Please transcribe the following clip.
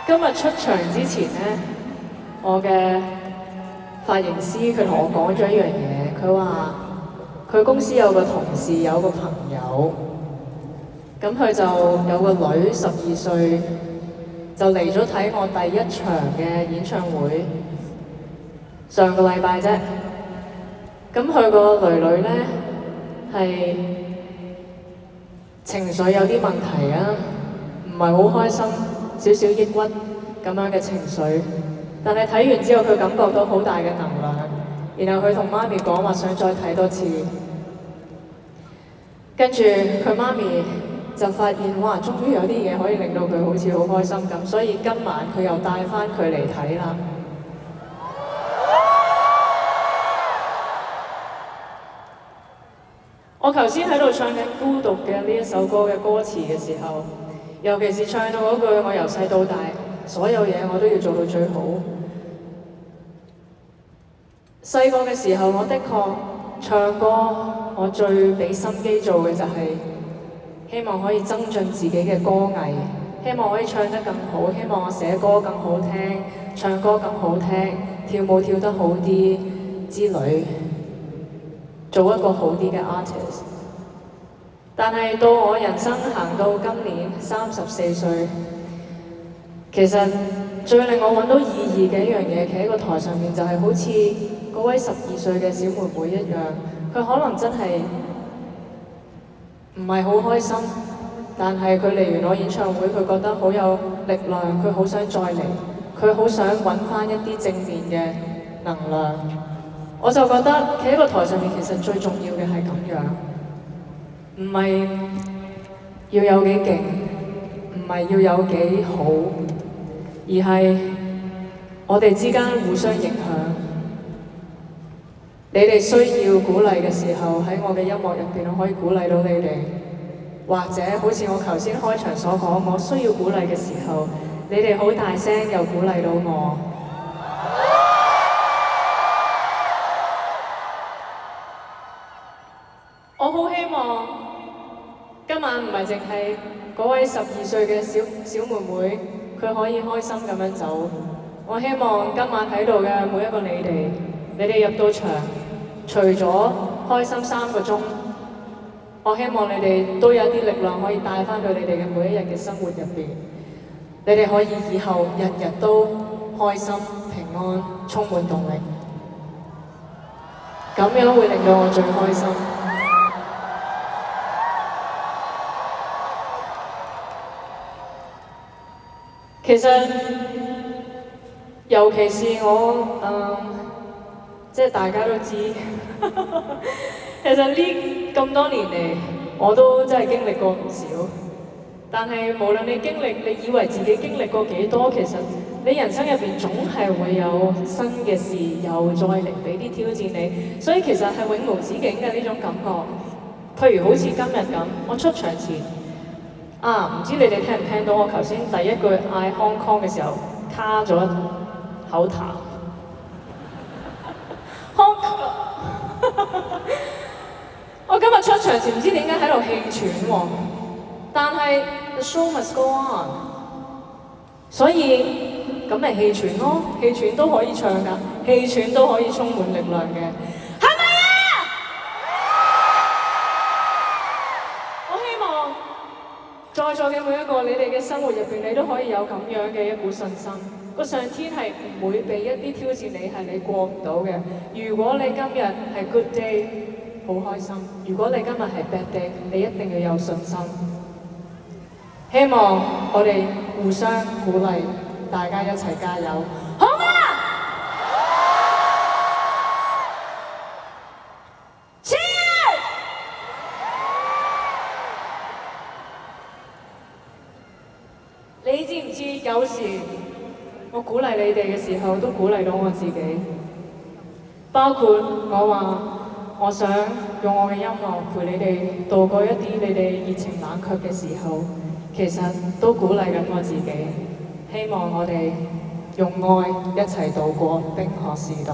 今日出場之前呢，我嘅髮型師佢同我講咗一樣嘢，佢話佢公司有個同事有個朋友，咁佢就有個女12歲，就嚟咗睇我第一場嘅演唱會，上個禮拜啫。咁佢個女呢係情緒有啲問題啊，唔係好開心，少少抑鬱咁樣嘅情緒。但係睇完之後，佢感覺到好大嘅能量，然後佢同媽咪講話想再睇多次。跟住佢媽咪就發現哇，終於有啲嘢可以令到佢好似好開心咁，所以今晚佢又帶翻佢嚟睇啦。我頭先喺度唱緊《孤獨》嘅呢一首歌嘅歌詞嘅時候，尤其是唱到嗰句我由細到大所有嘢我都要做到最好。細個嘅時候，我的確唱歌，我最俾心機做嘅就係希望可以增進自己嘅歌藝，希望可以唱得更好，希望我寫歌更好聽，唱歌更好聽，跳舞跳得好啲之類，做一個好啲嘅 artist。但係到我人生行到今年34歲，其實最令我揾到意義嘅一樣嘢，企喺個台上面就係好似嗰位12歲嘅小妹妹一樣，佢可能真係唔係好開心，但係佢嚟完我演唱會，佢覺得好有力量，佢好想再嚟，佢好想揾翻一啲正面嘅能量。我就覺得企喺個台上面，其實最重要嘅係咁樣，唔係要有幾勁，唔係要有幾好，而係我哋之間互相影響。你哋需要鼓勵嘅時候，喺我嘅音樂入邊，我可以鼓勵到你哋；或者好似我頭先開場所講，我需要鼓勵嘅時候，你哋好大聲又鼓勵到我。我好希望今晚唔係淨係嗰位12歲嘅小妹妹，佢可以開心咁樣走。我希望今晚喺度嘅每一個你哋入到場，除咗開心3個鐘，我希望你哋都有啲力量可以帶翻去你哋嘅每一日嘅生活入邊。你哋可以以後日日都開心、平安、充滿動力，咁樣會令到我最開心。其實，尤其是我，即係大家都知，其實呢咁多年嚟，我都真係經歷過唔少。但係無論你以為自己經歷過幾多，其實你人生入邊總係會有新嘅事又再嚟俾啲挑戰你，所以其實係永無止境嘅呢種感覺。譬如好似今日咁，我出場前。唔知你哋聽唔聽到我頭先第一句嗌 Hong Kong 嘅時候卡咗口痰。Hong Kong 我今日出場前唔知點解喺度氣喘喎，但係 the show must go on， 所以咁咪氣喘咯，氣喘都可以唱㗎，氣喘都可以充滿力量嘅。在座嘅每一個，你哋嘅生活入邊，你都可以有咁樣嘅一股信心。個上天係唔會俾一啲挑戰你，係你過唔到嘅。如果你今日係 good day， 好開心；如果你今日係 bad day， 你一定要有信心。希望我哋互相鼓勵，大家一齊加油，好嗎？你知唔知有時我鼓勵你哋嘅時候，都鼓勵到我自己。包括我話，我想用我嘅音樂陪你哋度過一啲你哋熱情冷卻嘅時候，其實都鼓勵緊我自己。希望我哋用愛一齊度過冰河時代。